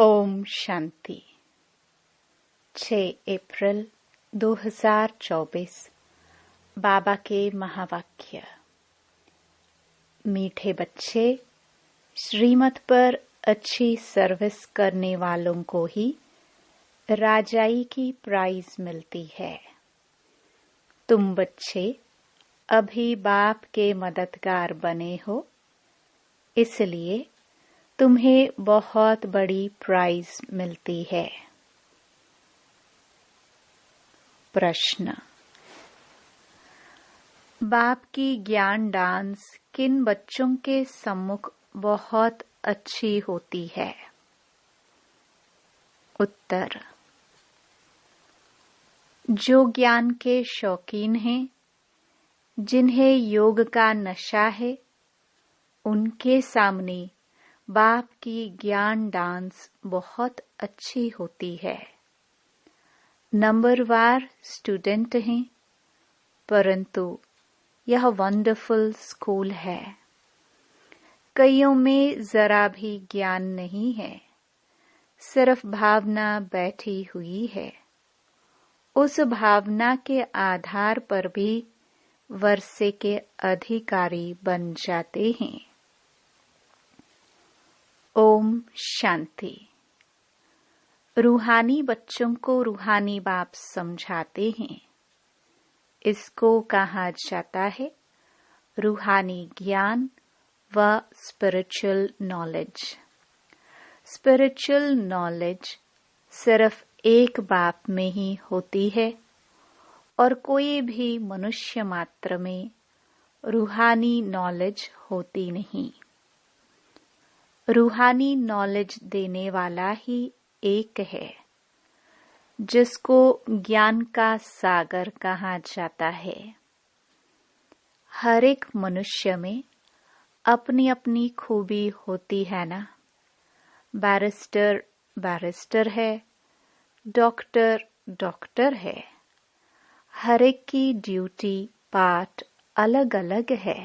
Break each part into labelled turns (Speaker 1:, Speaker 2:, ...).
Speaker 1: ओम शांति। 6 अप्रैल 2024 बाबा के महावाक्य। मीठे बच्चे, श्रीमत पर अच्छी सर्विस करने वालों को ही राजाई की प्राइज मिलती है। तुम बच्चे अभी बाप के मददगार बने हो, इसलिए तुम्हें बहुत बड़ी प्राइज मिलती है। प्रश्न: बाप की ज्ञान डांस किन बच्चों के सम्मुख बहुत अच्छी होती है? उत्तर: जो ज्ञान के शौकीन हैं, जिन्हें योग का नशा है, उनके सामने बाप की ज्ञान डांस बहुत अच्छी होती है। नंबरवार स्टूडेंट हैं, परंतु यह वंडरफुल स्कूल है। कईयों में जरा भी ज्ञान नहीं है, सिर्फ भावना बैठी हुई है। उस भावना के आधार पर भी वर्षे के अधिकारी बन जाते हैं। ओम शांति। रूहानी बच्चों को रूहानी बाप समझाते हैं। इसको कहा जाता है रूहानी ज्ञान व स्पिरिचुअल नॉलेज। स्पिरिचुअल नॉलेज सिर्फ एक बाप में ही होती है और कोई भी मनुष्य मात्र में रूहानी नॉलेज होती नहीं। रूहानी नॉलेज देने वाला ही एक है, जिसको ज्ञान का सागर कहा जाता है। हर एक मनुष्य में अपनी अपनी खूबी होती है ना। बैरिस्टर बैरिस्टर है, डॉक्टर डॉक्टर है। हर एक की ड्यूटी पार्ट अलग अलग है।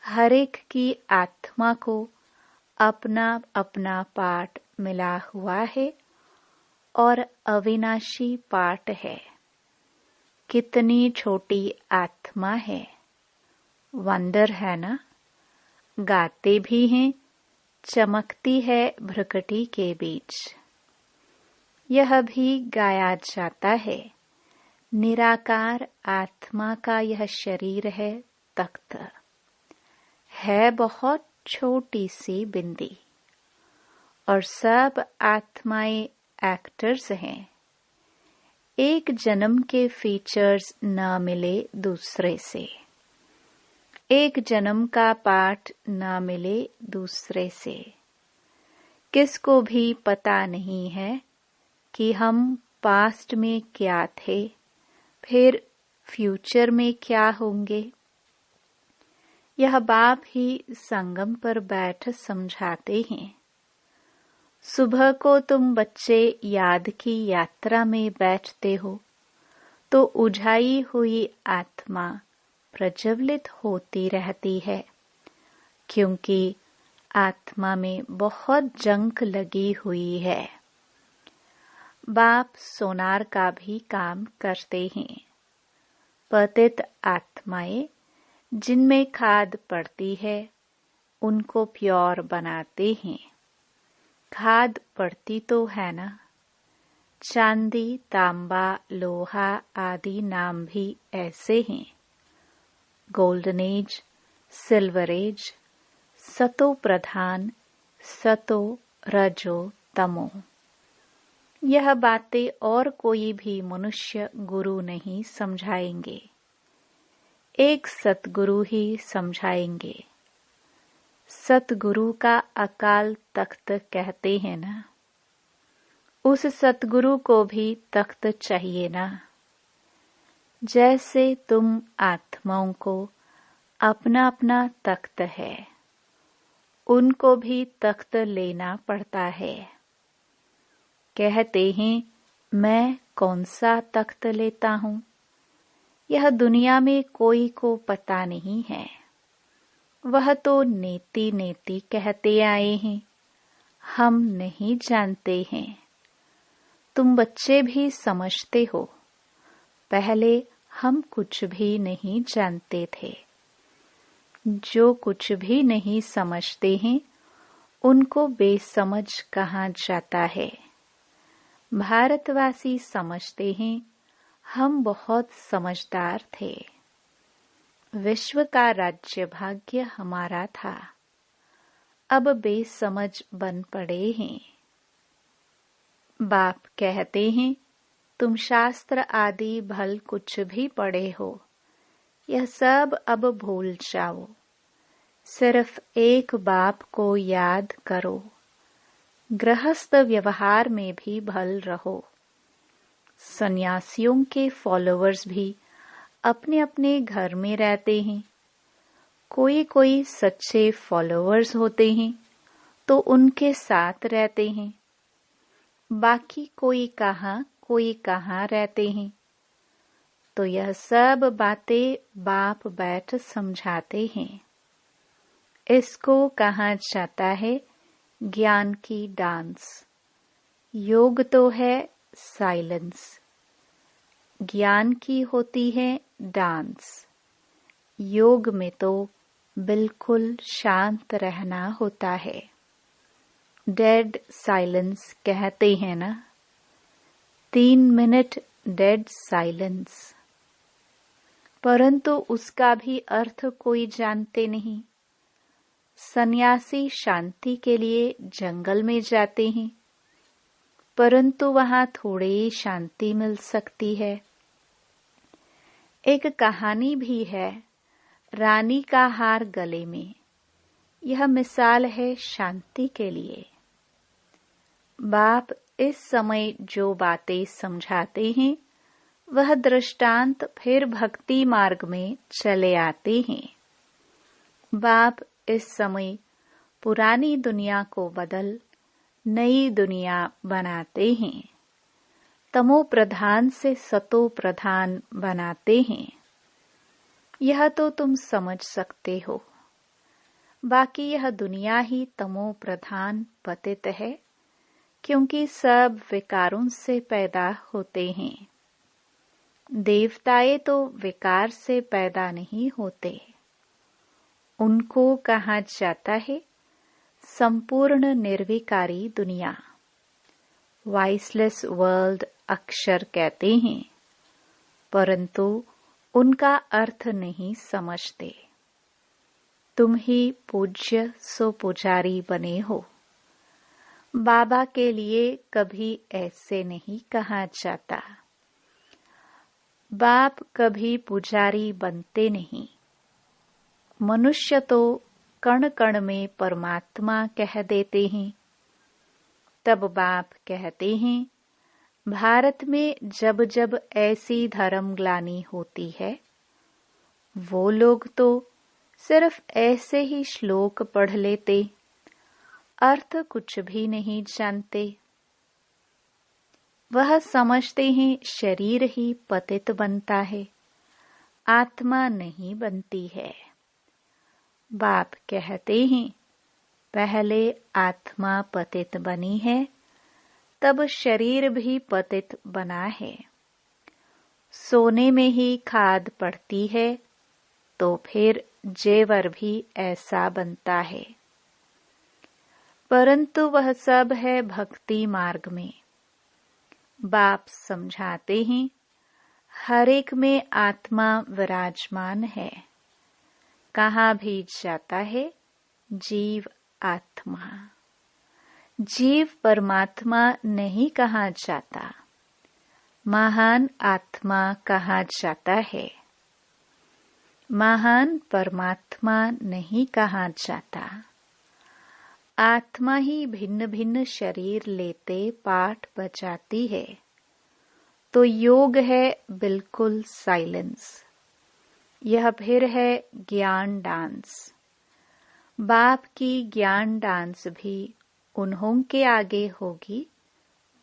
Speaker 1: हर एक की आत्मा को अपना अपना पार्ट मिला हुआ है और अविनाशी पार्ट है। कितनी छोटी आत्मा है, वंडर है ना। गाते भी हैं, चमकती है भ्रकटी के बीच। यह भी गाया जाता है, निराकार आत्मा का यह शरीर है तख्त, है बहुत छोटी सी बिंदी, और सब आत्माएं एक्टर्स हैं। एक जन्म के फीचर्स न मिले दूसरे से, एक जन्म का पाठ न मिले दूसरे से। किसको भी पता नहीं है कि हम पास्ट में क्या थे, फिर फ्यूचर में क्या होंगे। यह बाप ही संगम पर बैठ समझाते हैं। सुबह को तुम बच्चे याद की यात्रा में बैठते हो तो उझाई हुई आत्मा प्रज्वलित होती रहती है, क्योंकि आत्मा में बहुत जंग लगी हुई है। बाप सोनार का भी काम करते हैं। पतित आत्माएं जिनमें खाद पड़ती है, उनको प्योर बनाते हैं। खाद पड़ती तो है ना। चांदी, तांबा, लोहा आदि नाम भी ऐसे हैं। गोल्डन एज, सिल्वर एज, सतो प्रधान, सतो रजो तमो। यह बातें और कोई भी मनुष्य गुरु नहीं समझाएंगे, एक सतगुरु ही समझाएंगे। सतगुरु का अकाल तख्त कहते हैं ना। उस सतगुरु को भी तख्त चाहिए ना। जैसे तुम आत्माओं को अपना अपना तख्त है, उनको भी तख्त लेना पड़ता है। कहते हैं मैं कौन सा तख्त लेता हूँ। यह दुनिया में कोई को पता नहीं है। वह तो नेति नेति कहते आए हैं, हम नहीं जानते हैं। तुम बच्चे भी समझते हो, पहले हम कुछ भी नहीं जानते थे। जो कुछ भी नहीं समझते हैं उनको बेसमझ कहा जाता है। भारतवासी समझते हैं हम बहुत समझदार थे। विश्व का राज्य भाग्य हमारा था, अब बेसमझ बन पड़े हैं। बाप कहते हैं तुम शास्त्र आदि भल कुछ भी पढ़े हो, यह सब अब भूल जाओ। सिर्फ एक बाप को याद करो। गृहस्थ व्यवहार में भी भल रहो। सन्यासियों के फॉलोअर्स भी अपने अपने घर में रहते हैं। कोई कोई सच्चे फॉलोअर्स होते हैं तो उनके साथ रहते हैं। बाकी कोई कहाँ रहते हैं। तो यह सब बातें बाप बैठ समझाते हैं। इसको कहा जाता है ज्ञान की डांस। योग तो है साइलेंस, ज्ञान की होती है डांस। योग में तो बिल्कुल शांत रहना होता है। डेड साइलेंस कहते हैं ना, 3 मिनट डेड साइलेंस। परंतु उसका भी अर्थ कोई जानते नहीं। सन्यासी शांति के लिए जंगल में जाते हैं, परंतु वहां थोड़ी शांति मिल सकती है। एक कहानी भी है, रानी का हार गले में। यह मिसाल है शांति के लिए। बाप इस समय जो बातें समझाते हैं वह दृष्टांत फिर भक्ति मार्ग में चले आते हैं। बाप इस समय पुरानी दुनिया को बदल नई दुनिया बनाते हैं। तमो प्रधान से सतो प्रधान बनाते हैं। यह तो तुम समझ सकते हो। बाकी यह दुनिया ही तमो प्रधान पतित है, क्योंकि सब विकारों से पैदा होते हैं। देवताएं तो विकार से पैदा नहीं होते। उनको कहा जाता है संपूर्ण निर्विकारी दुनिया। वॉइसलेस वर्ल्ड अक्षर कहते हैं, परंतु उनका अर्थ नहीं समझते। तुम ही पूज्य सो पुजारी बने हो। बाबा के लिए कभी ऐसे नहीं कहा जाता। बाप कभी पुजारी बनते नहीं। मनुष्य तो कण कण में परमात्मा कह देते हैं। तब बाप कहते हैं भारत में जब जब ऐसी धर्मग्लानि होती है, वो लोग तो सिर्फ ऐसे ही श्लोक पढ़ लेते, अर्थ कुछ भी नहीं जानते। वह समझते हैं शरीर ही पतित बनता है, आत्मा नहीं बनती है। बाप कहते हैं पहले आत्मा पतित बनी है, तब शरीर भी पतित बना है। सोने में ही खाद पड़ती है, तो फिर जेवर भी ऐसा बनता है। परंतु वह सब है भक्ति मार्ग में। बाप समझाते हैं हर एक में आत्मा विराजमान है। कहाँ भी जाता है जीव आत्मा। जीव परमात्मा नहीं कहा जाता, महान आत्मा कहा जाता है। महान परमात्मा नहीं कहा जाता। आत्मा ही भिन्न भिन्न शरीर लेते पाठ बजाती है। तो योग है बिल्कुल साइलेंस। यह फिर है ज्ञान डांस। बाप की ज्ञान डांस भी उन्हों के आगे होगी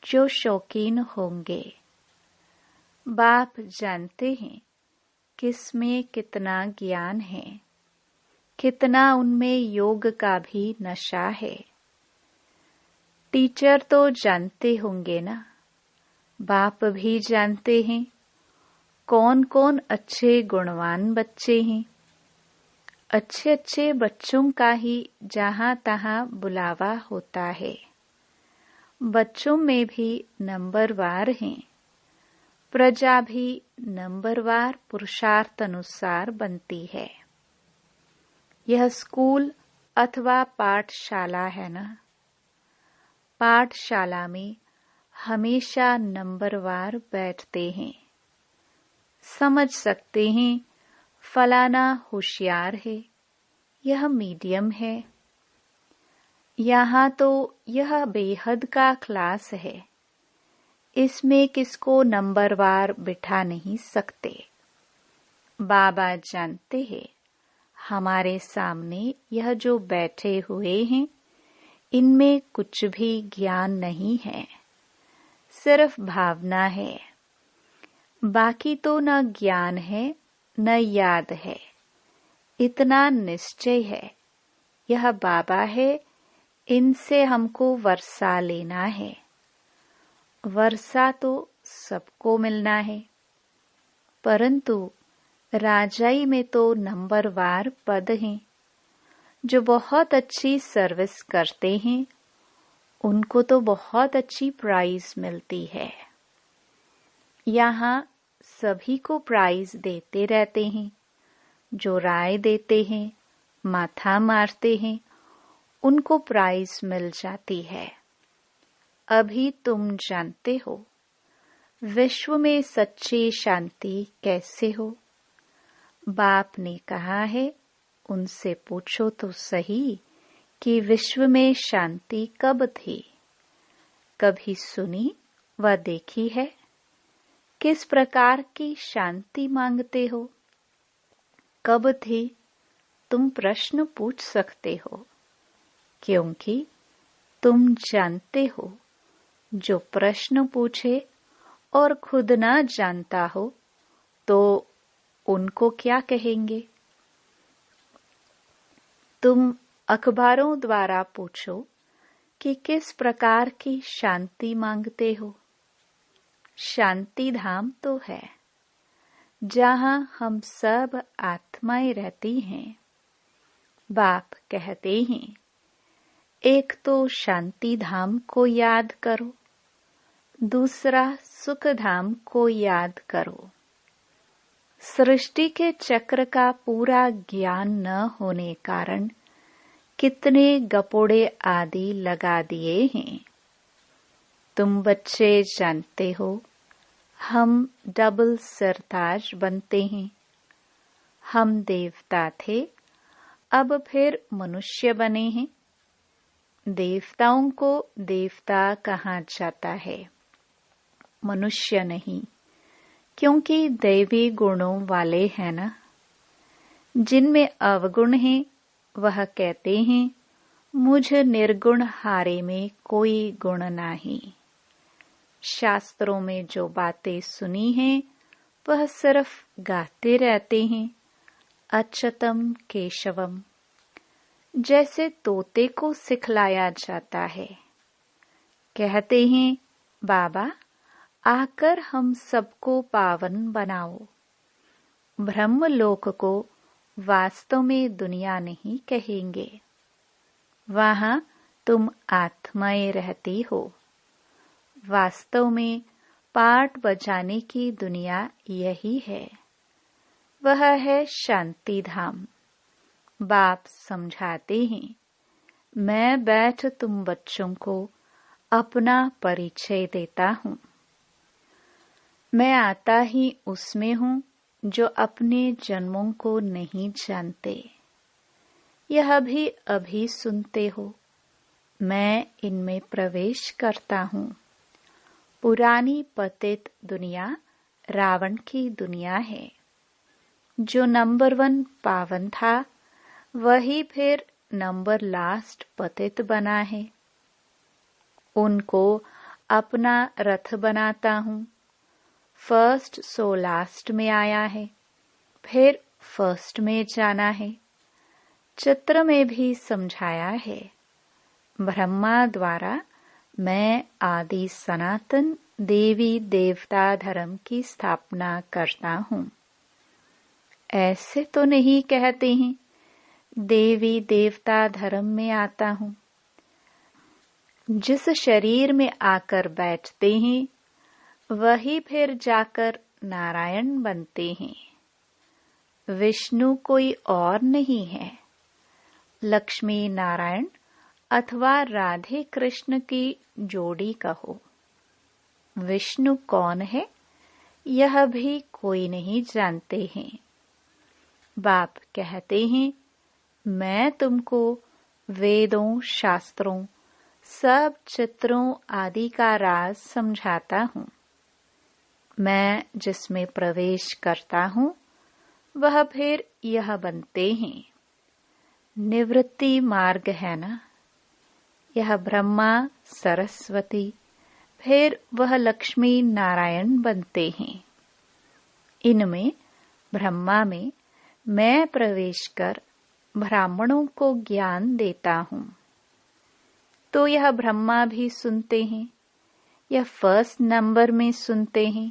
Speaker 1: जो शौकीन होंगे। बाप जानते हैं किसमें कितना ज्ञान है, कितना उनमें योग का भी नशा है। टीचर तो जानते होंगे ना, बाप भी जानते हैं कौन कौन अच्छे गुणवान बच्चे हैं। अच्छे अच्छे बच्चों का ही जहाँ तहाँ बुलावा होता है। बच्चों में भी नंबरवार हैं। प्रजा भी नंबरवार पुरुषार्थ अनुसार बनती है। यह स्कूल अथवा पाठशाला है ना। पाठशाला में हमेशा नंबरवार बैठते हैं। समझ सकते हैं फलाना होशियार है, यह मीडियम है। यहाँ तो यह बेहद का क्लास है, इसमें किसको नंबरवार बिठा नहीं सकते। बाबा जानते हैं हमारे सामने यह जो बैठे हुए हैं, इनमें कुछ भी ज्ञान नहीं है, सिर्फ भावना है। बाकी तो न ज्ञान है न याद है। इतना निश्चय है यह बाबा है, इनसे हमको वर्षा लेना है। वर्षा तो सबको मिलना है, परंतु राजाई में तो नंबरवार पद हैं। जो बहुत अच्छी सर्विस करते हैं उनको तो बहुत अच्छी प्राइज मिलती है। यहाँ सभी को प्राइज देते रहते हैं। जो राय देते हैं, माथा मारते हैं, उनको प्राइज मिल जाती है। अभी तुम जानते हो विश्व में सच्ची शांति कैसे हो। बाप ने कहा है उनसे पूछो तो सही कि विश्व में शांति कब थी। कभी सुनी व देखी है। किस प्रकार की शांति मांगते हो। कब थी तुम प्रश्न पूछ सकते हो, क्योंकि तुम जानते हो जो प्रश्न पूछे और खुद ना जानता हो तो उनको क्या कहेंगे। तुम अखबारों द्वारा पूछो कि किस प्रकार की शांति मांगते हो। शांति धाम तो है जहाँ हम सब आत्माएं रहती हैं। बाप कहते हैं एक तो शांति धाम को याद करो, दूसरा सुख धाम को याद करो। सृष्टि के चक्र का पूरा ज्ञान न होने कारण कितने गपोड़े आदि लगा दिए हैं। तुम बच्चे जानते हो हम डबल सरताज बनते हैं। हम देवता थे, अब फिर मनुष्य बने हैं। देवताओं को देवता कहा जाता है, मनुष्य नहीं, क्योंकि दैवी गुणों वाले हैं ना। जिनमें अवगुण हैं वह कहते हैं मुझ निर्गुण हारे में कोई गुण नहीं। शास्त्रों में जो बातें सुनी हैं वह सिर्फ गाते रहते हैं। अच्युतम केशवम, जैसे तोते को सिखलाया जाता है। कहते हैं बाबा आकर हम सबको पावन बनाओ। ब्रह्मलोक को वास्तव में दुनिया नहीं कहेंगे, वहां तुम आत्माएं रहती हो। वास्तव में पाठ बजाने की दुनिया यही है, वह है शांति धाम। बाप समझाते हैं मैं बैठ तुम बच्चों को अपना परिचय देता हूँ। मैं आता ही उसमें हूँ जो अपने जन्मों को नहीं जानते। यह भी अभी सुनते हो, मैं इनमें प्रवेश करता हूँ। पुरानी पतित दुनिया रावण की दुनिया है। जो नंबर 1 पावन था वही फिर नंबर लास्ट पतित बना है। उनको अपना रथ बनाता हूँ। फर्स्ट सो लास्ट में आया है, फिर फर्स्ट में जाना है। चित्र में भी समझाया है। ब्रह्मा द्वारा मैं आदि सनातन देवी देवता धर्म की स्थापना करता हूँ। ऐसे तो नहीं कहते हैं देवी देवता धर्म में आता हूँ। जिस शरीर में आकर बैठते हैं वही फिर जाकर नारायण बनते हैं। विष्णु कोई और नहीं है। लक्ष्मी नारायण अथवा राधे कृष्ण की जोड़ी कहो। विष्णु कौन है यह भी कोई नहीं जानते हैं। बाप कहते हैं मैं तुमको वेदों शास्त्रों सब चित्रों आदि का राज समझाता हूँ। मैं जिसमें प्रवेश करता हूँ वह फिर यह बनते हैं। निवृत्ति मार्ग है ना, यह ब्रह्मा सरस्वती फिर वह लक्ष्मी नारायण बनते हैं। इनमें ब्रह्मा में मैं प्रवेश कर ब्राह्मणों को ज्ञान देता हूँ। तो यह ब्रह्मा भी सुनते हैं। यह फर्स्ट नंबर में सुनते हैं।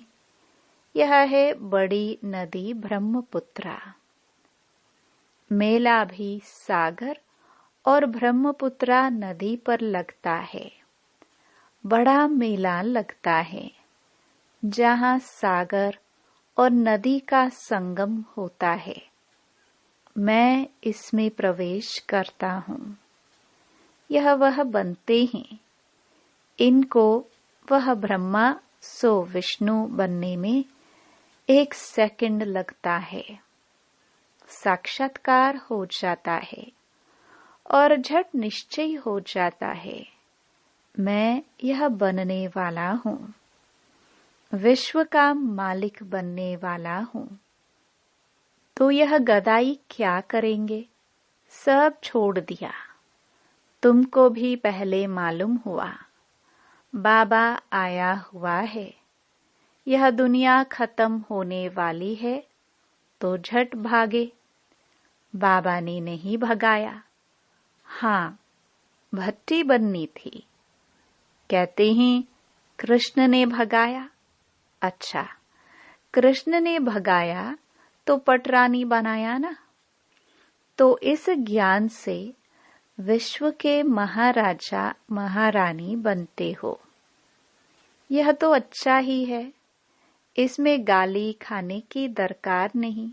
Speaker 1: यह है बड़ी नदी ब्रह्मपुत्रा। मेला भी सागर और ब्रह्मपुत्रा नदी पर लगता है। बड़ा मेला लगता है जहाँ सागर और नदी का संगम होता है। मैं इसमें प्रवेश करता हूँ। यह वह बनते हैं। इनको वह ब्रह्मा सो विष्णु बनने में 1 सेकंड लगता है। साक्षात्कार हो जाता है और झट निश्चय हो जाता है मैं यह बनने वाला हूँ। विश्व का मालिक बनने वाला हूँ। तो यह गदाई क्या करेंगे? सब छोड़ दिया। तुमको भी पहले मालूम हुआ बाबा आया हुआ है। यह दुनिया खत्म होने वाली है तो झट भागे। बाबा ने नहीं भगाया। हाँ, भट्टी बननी थी। कहते हैं कृष्ण ने भगाया। अच्छा, कृष्ण ने भगाया तो पटरानी बनाया ना। तो इस ज्ञान से विश्व के महाराजा महारानी बनते हो। यह तो अच्छा ही है। इसमें गाली खाने की दरकार नहीं।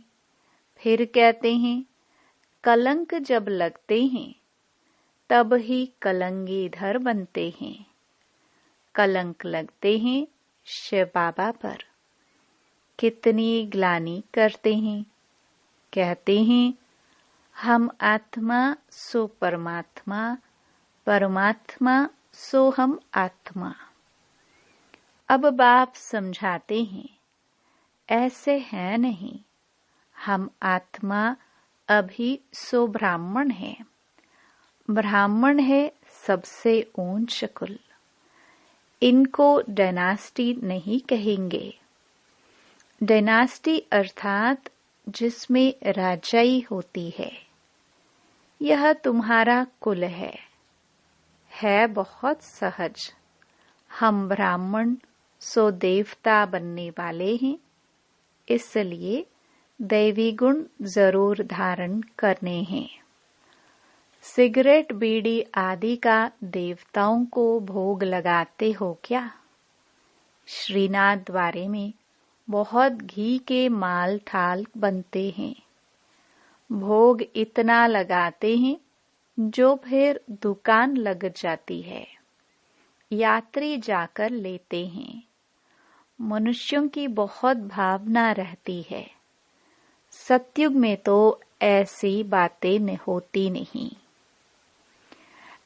Speaker 1: फिर कहते हैं कलंक जब लगते हैं तब ही कलंगीधर बनते हैं। कलंक लगते हैं शिव बाबा पर। कितनी ग्लानि करते हैं। कहते हैं हम आत्मा सो परमात्मा, परमात्मा सो हम आत्मा। अब बाप समझाते हैं ऐसे है नहीं। हम आत्मा अभी सो ब्राह्मण है। ब्राह्मण है सबसे ऊंच कुल। इनको डायनास्टी नहीं कहेंगे। डायनास्टी अर्थात जिसमें राजाई होती है। यह तुम्हारा कुल है बहुत सहज। हम ब्राह्मण सो देवता बनने वाले हैं। इसलिए दैवी गुण जरूर धारण करने हैं। सिगरेट बीड़ी आदि का देवताओं को भोग लगाते हो क्या? श्रीनाथ द्वारे में बहुत घी के माल ठाल बनते हैं। भोग इतना लगाते हैं जो फिर दुकान लग जाती है। यात्री जाकर लेते हैं। मनुष्यों की बहुत भावना रहती है। सतयुग में तो ऐसी बातें होती नहीं।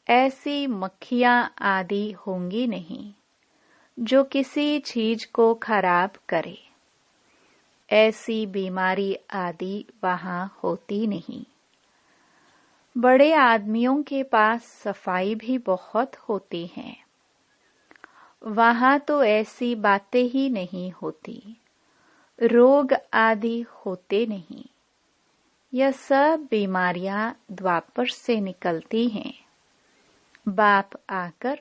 Speaker 1: ऐसी मक्खियां आदि होंगी नहीं जो किसी चीज को खराब करे। ऐसी बीमारी आदि वहां होती नहीं। बड़े आदमियों के पास सफाई भी बहुत होती है। वहां तो ऐसी बातें ही नहीं होती। रोग आदि होते नहीं। यह सब बीमारियां द्वापर से निकलती हैं। बाप आकर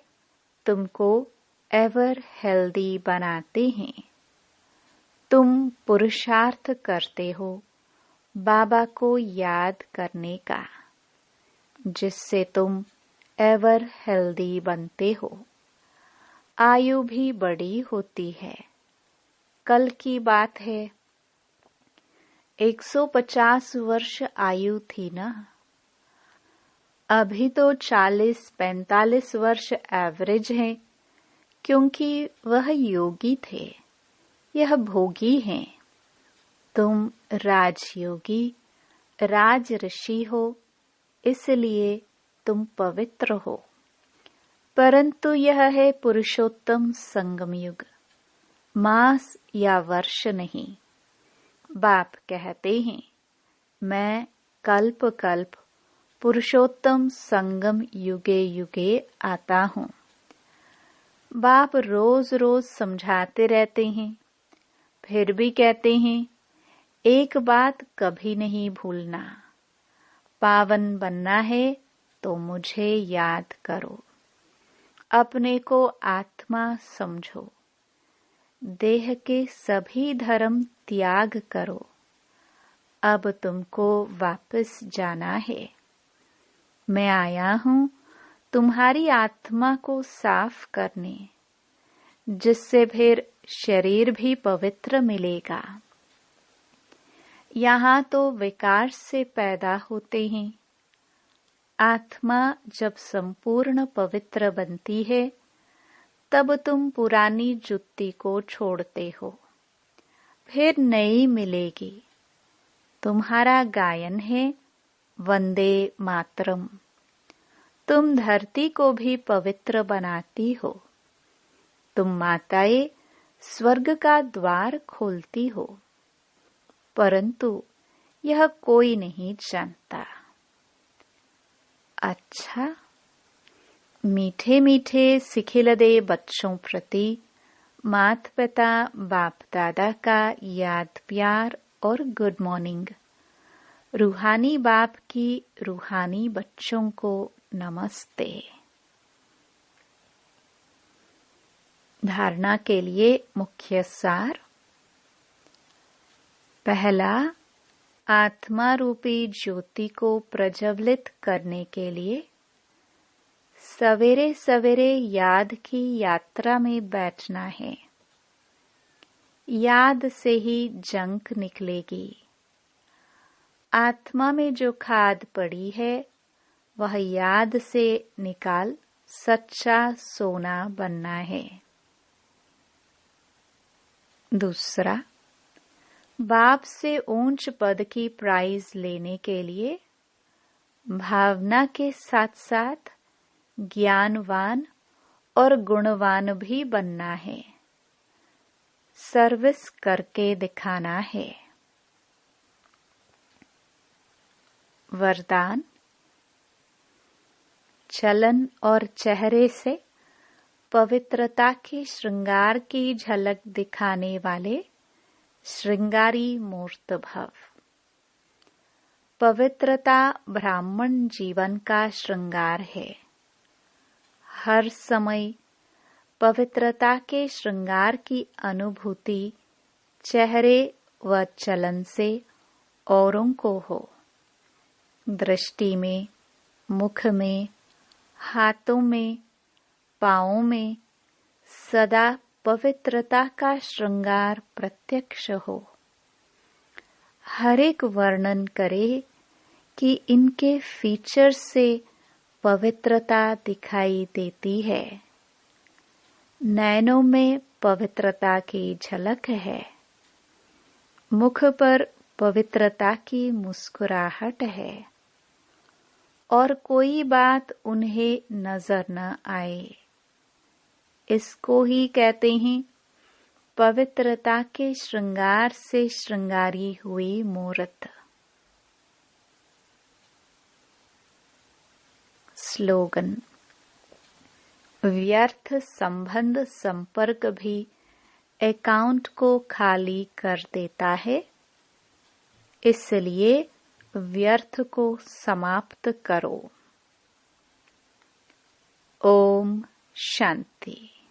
Speaker 1: तुमको एवर हेल्दी बनाते हैं। तुम पुरुषार्थ करते हो बाबा को याद करने का, जिससे तुम एवर हेल्दी बनते हो। आयु भी बड़ी होती है। कल की बात है, 150 वर्ष आयु थी ना। अभी तो 40-45 वर्ष एवरेज है, क्योंकि वह योगी थे, यह भोगी हैं। तुम राजयोगी, राज ऋषि हो, इसलिए तुम पवित्र हो। परंतु यह है पुरुषोत्तम संगम युग, मास या वर्ष नहीं। बाप कहते हैं, मैं कल्प कल्प पुरुषोत्तम संगम युगे युगे आता हूँ। बाप रोज रोज समझाते रहते हैं, फिर भी कहते हैं, एक बात कभी नहीं भूलना, पावन बनना है तो मुझे याद करो। अपने को आत्मा समझो, देह के सभी धर्म त्याग करो। अब तुमको वापस जाना है। मैं आया हूँ तुम्हारी आत्मा को साफ करने, जिससे फिर शरीर भी पवित्र मिलेगा। यहाँ तो विकार से पैदा होते हैं। आत्मा जब संपूर्ण पवित्र बनती है, तब तुम पुरानी जुत्ती को छोड़ते हो, फिर नई मिलेगी। तुम्हारा गायन है वंदे मातरम। तुम धरती को भी पवित्र बनाती हो। तुम माताएं स्वर्ग का द्वार खोलती हो, परंतु यह कोई नहीं जानता। अच्छा, मीठे मीठे सिखिलदे बच्चों प्रति माता पिता बाप दादा का याद प्यार और गुड मॉर्निंग। रूहानी बाप की रूहानी बच्चों को नमस्ते। धारणा के लिए मुख्य सार। पहला, आत्मा रूपी ज्योति को प्रज्वलित करने के लिए सवेरे सवेरे याद की यात्रा में बैठना है। याद से ही जंक निकलेगी। आत्मा में जो खाद पड़ी है, वह याद से निकाल सच्चा सोना बनना है। दूसरा, बाप से ऊंच पद की प्राइज लेने के लिए भावना के साथ साथ ज्ञानवान और गुणवान भी बनना है। सर्विस करके दिखाना है। वरदान, चलन और चेहरे से पवित्रता के श्रृंगार की झलक दिखाने वाले श्रृंगारी मूर्त भव। पवित्रता ब्राह्मण जीवन का श्रृंगार है। हर समय पवित्रता के श्रृंगार की अनुभूति चेहरे व चलन से औरों को हो। दृष्टि में, मुख में, हाथों में, पांवों में सदा पवित्रता का श्रृंगार प्रत्यक्ष हो। हर एक वर्णन करे कि इनके फीचर्स से पवित्रता दिखाई देती है। नैनों में पवित्रता की झलक है। मुख पर पवित्रता की मुस्कुराहट है और कोई बात उन्हें नजर न आए। इसको ही कहते हैं पवित्रता के श्रृंगार से श्रृंगारी हुई मूर्त। स्लोगन, व्यर्थ संबंध संपर्क भी अकाउंट को खाली कर देता है, इसलिए व्यर्थ को समाप्त करो। ओम शांति।